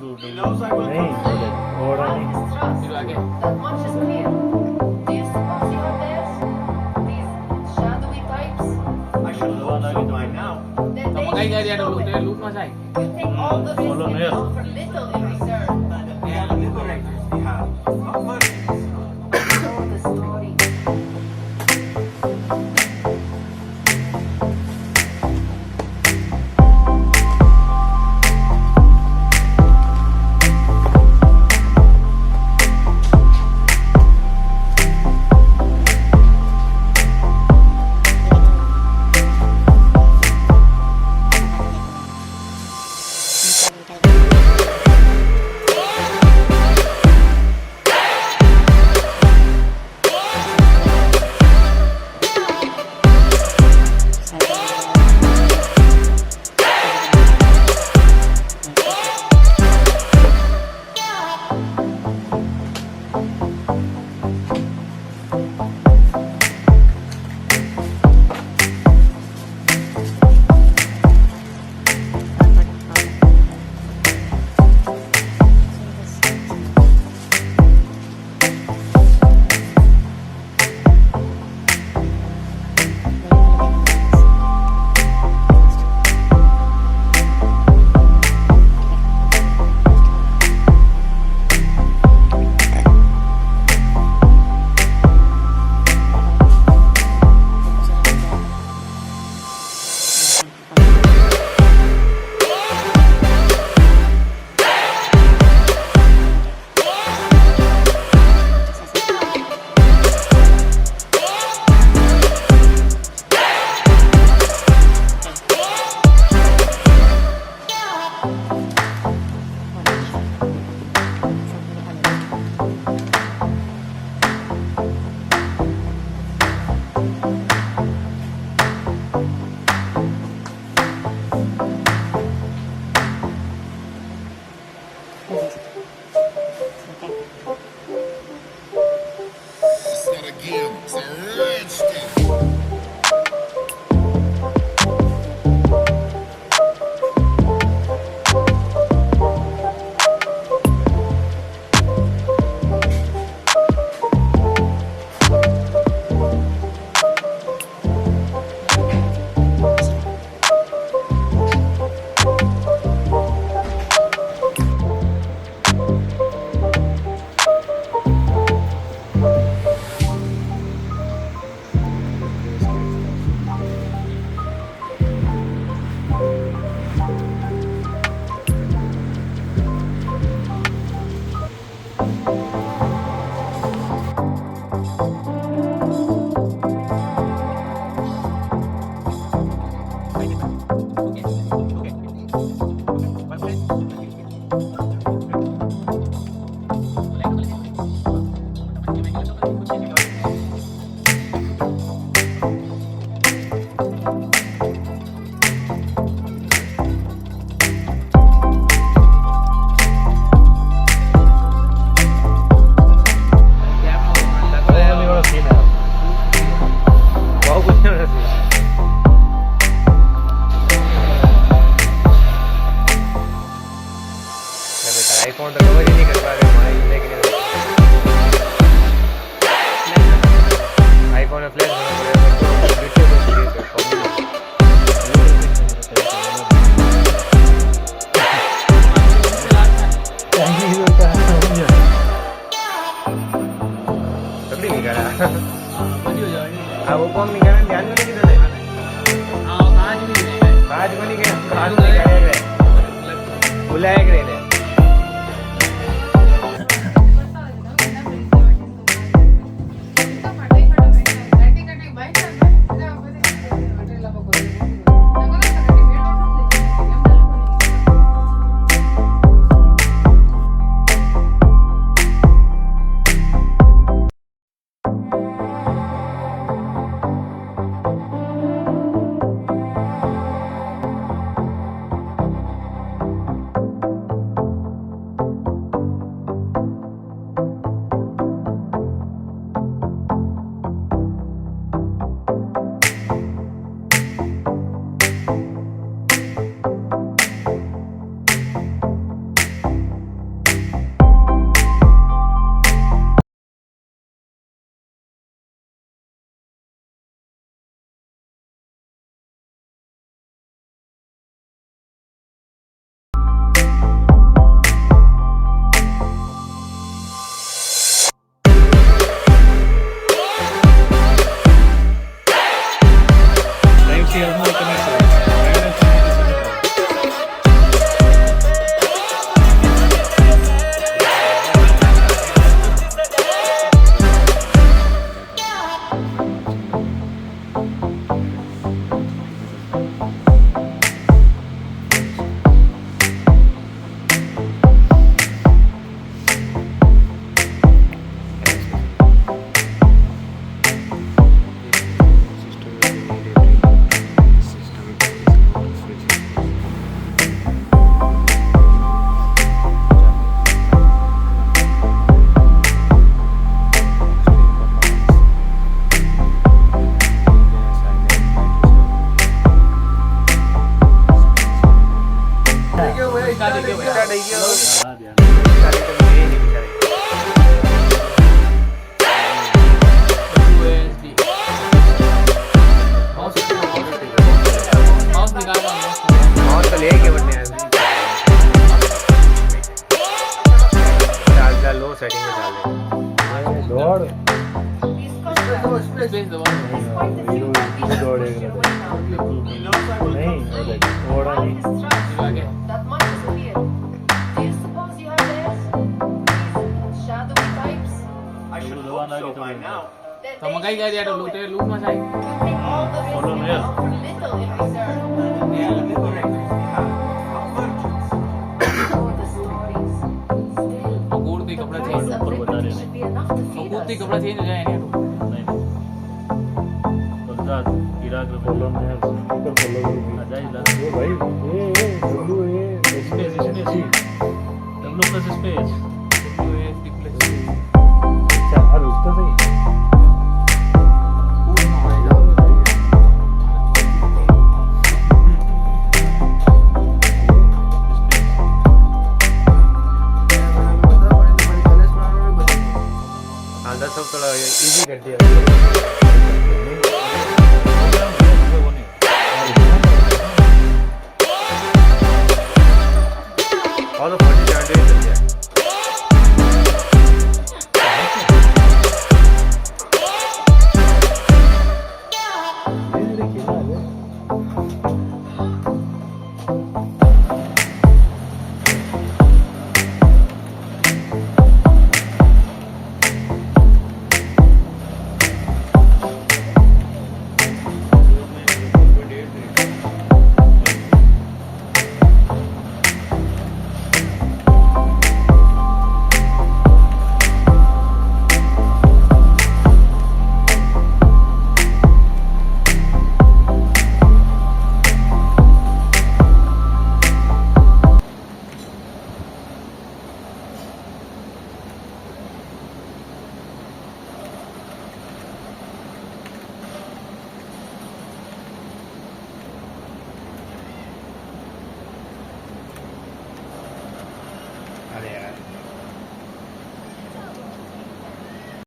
नहीं घोड़ा नहीं फिर आगे That much is clear. Do you suppose you are theirs? These shadowy types? I should know what I'm doing now. Then they Makanya should dia ada show loop, it. dia loop mas ay. You take all the risk Follow and me. offer little in return. And the liberators we have. Not much. Know the story. It's not a game, it's a rich thing. IPhone तो cover ही नहीं कर पा रहे हमारे लेकिन iPhone में flash होना पड़ेगा तो वीडियो को क्रिएट तभी नहीं करा अब वो कौन नहीं करा ध्यान में नहीं किधर है आज को नहीं करा आज नहीं करेगा बुलाया करेगा થઈ ગયો हाँ ध्यान તારે તો એ નહીં કરે USD माउस निकाल और तो ले के बनने हैं डाल लो सेटिंग में डाल दे दौड़ These Crosshair. स्पेस दबा It's quite a few conditions दौड़ेगा which you went down. He knows I will नहीं come वो देख थोड़ा One नहीं distrust. आगे That much is clear. Do you suppose you have theirs? These shadowy types? I should Dulu hope doang so lagi by tuh. now. Then sama they kayak gak dia should dulu know dia it. lu mas ay You take all the risk Follow and me. not for little in reserve. Yeah, the correctors we have. Not merchants. Oh, the stories. Still, तो कूद के कपड़ा the change price of ऊपर बता liberty रहे should be enough to तो feed कूद के us. कपड़ा चेंज हो जाए नहीं नहीं बगदाद इराक में फॉलो में है ऊपर फॉलो आ जाए इधर ये भाई ये डब्ल्यू ए स्पेस इसने C W plus space USD plus अच्छा और उसका सही हाँ दस सब थोड़ा इजी कर दिया और तो 40 70 कर दिया